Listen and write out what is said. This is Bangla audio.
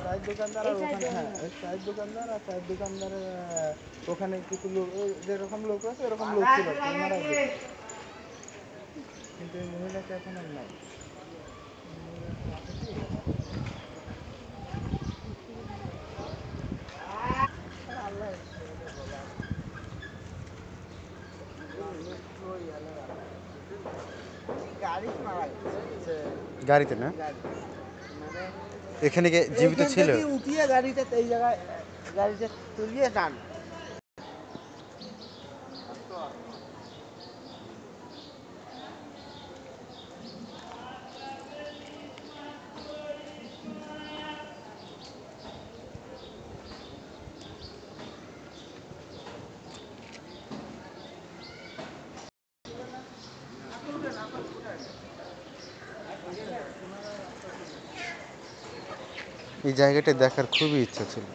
চায়ের দোকানদার আর ওখানে, হ্যাঁ চায়ের দোকানদার আর চায়ের দোকানদারের ওখানে কিছু লোক, যেরকম লোক আছে এরকম লোক ছিল আর কি, ওনারা গেছে। কিন্তু এই মহিলাকে এখন আর নাই। গাড়িতে না, এখানে জীবিত ছিল, উঠিয়ে গাড়িতে এই জায়গায় গাড়িতে তুলিয়ে টান। এই জায়গাটা দেখার খুবই ইচ্ছা ছিল।